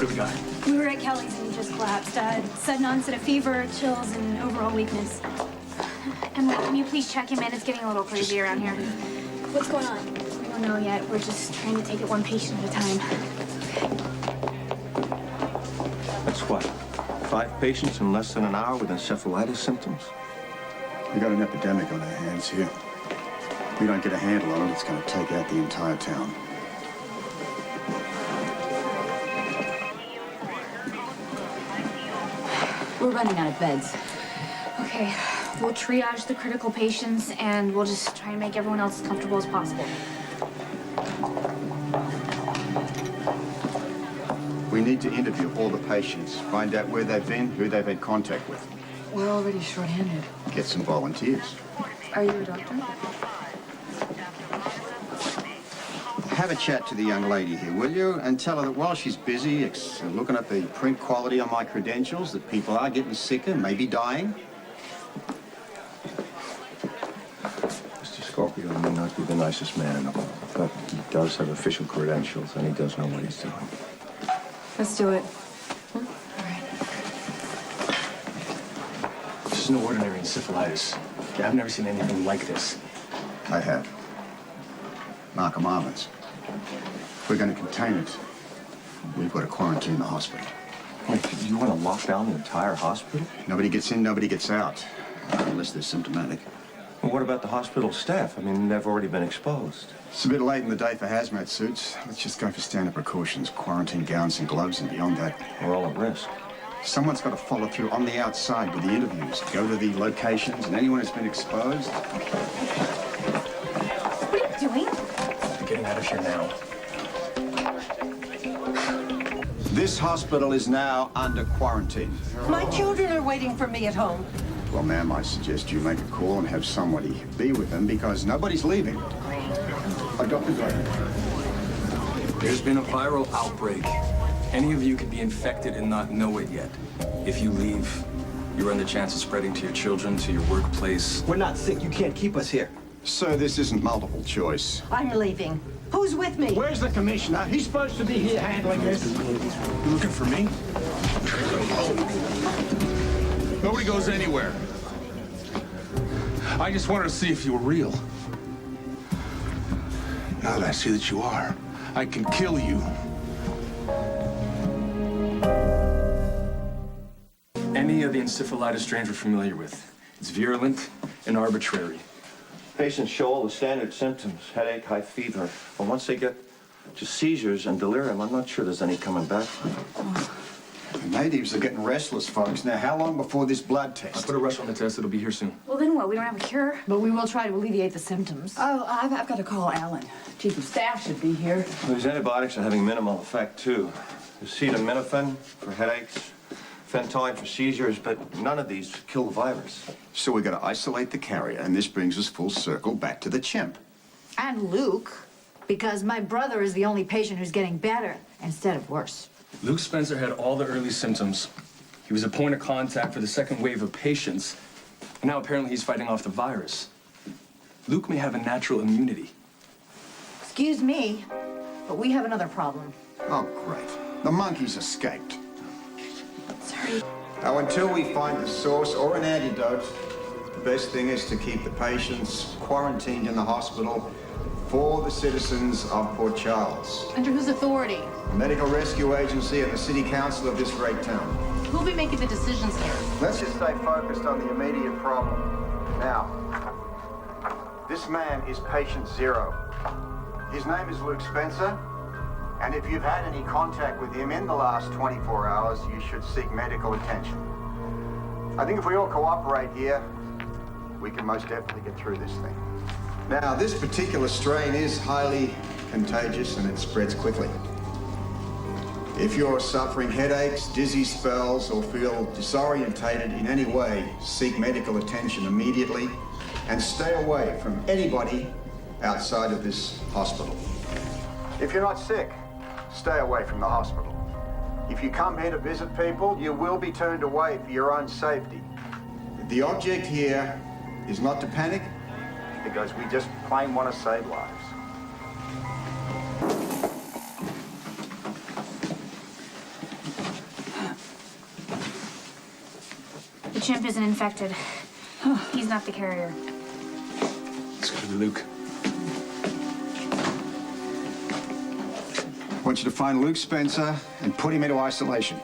we got? We were at Kelly's and he just collapsed. Sudden onset of fever, chills, and overall weakness. Emily, can you please check him in? It's getting a little crazy around here. What's going on? We don't know yet. We're just trying to take it one patient at a time. That's what? 5 patients in less than an hour with encephalitis symptoms? We got an epidemic on our hands here. If we don't get a handle on it, it's going to take out the entire town. We're running out of beds. Okay, we'll triage the critical patients and we'll just try and make everyone else as comfortable as possible. We need to interview all the patients, find out where they've been, who they've had contact with. We're already short-handed. Get some volunteers. Are you a doctor? Have a chat to the young lady here, will you? And tell her that while she's busy looking at the print quality on my credentials, that people are getting sicker, maybe dying. Mr. Scorpio may not be the nicest man in the world, but he does have official credentials and he does know what he's doing. Let's do it. All right. This is no ordinary encephalitis. I've never seen anything like this. I have. Markham Islands. If we're going to contain it, we've got to quarantine the hospital. Wait, you want to lock down the entire hospital? Nobody gets in, nobody gets out, unless they're symptomatic. Well, what about the hospital staff? I mean, they've already been exposed. It's a bit late in the day for hazmat suits. Let's just go for standard precautions, quarantine gowns and gloves, and beyond that. We're all at risk. Someone's got to follow through on the outside with the interviews. Go to the locations, and anyone who's been exposed. What are you doing? We're getting out of here now. This hospital is now under quarantine. My children are waiting for me at home. Well, ma'am, I suggest you make a call and have somebody be with them because nobody's leaving. Dr. Gray. There's been a viral outbreak. Any of you could be infected and not know it yet. If you leave, you run the chance of spreading to your children, to your workplace. We're not sick. You can't keep us here. So this isn't multiple choice. I'm leaving. Who's with me? Where's the commissioner? He's supposed to be here handling this. You looking for me? Nobody goes anywhere. I just wanted to see if you were real. Now that I see that you are, I can kill you. Any of the encephalitis strains we're familiar with. It's virulent and arbitrary. Patients show all the standard symptoms, headache, high fever. But once they get to seizures and delirium, I'm not sure there's any coming back from them. The natives are getting restless, folks. Now, how long before this blood I'll test? put a rush on the test. It'll be here soon. Well, then what? We don't have a cure? But we will try to alleviate the symptoms. Oh, I've got to call Alan. Chief of Staff should be here. Well, these antibiotics are having minimal effect, too. There's acetaminophen for headaches, Phentoin for seizures, but none of these kill the virus. So we've got to isolate the carrier, and this brings us full circle back to the chimp. And Luke, because my brother is the only patient who's getting better instead of worse. Luke Spencer had all the early symptoms. He was a point of contact for the second wave of patients. And now apparently he's fighting off the virus. Luke may have a natural immunity. Excuse me, but we have another problem. Oh, great. The monkeys escaped. Sorry. Now, until we find the source or an antidote, the best thing is to keep the patients quarantined in the hospital for the citizens of Port Charles, Under whose authority? the Medical Rescue Agency and the City Council of this great town. Who'll be making the decisions here? Let's just stay focused on the immediate problem. Now, this man is patient 0. His name is Luke Spencer, and if you've had any contact with him in the last 24 hours, you should seek medical attention. I think if we all cooperate here, we can most definitely get through this thing. Now, this particular strain is highly contagious and it spreads quickly. If you're suffering headaches, dizzy spells, or feel disorientated in any way, seek medical attention immediately and stay away from anybody outside of this hospital. If you're not sick, stay away from the hospital. If you come here to visit people, you will be turned away for your own safety. The object here is not to panic, because we just plain want to save lives. chimp isn't infected. He's not the carrier. It's gotta be Luke. I want you to find Luke Spencer and put him into isolation.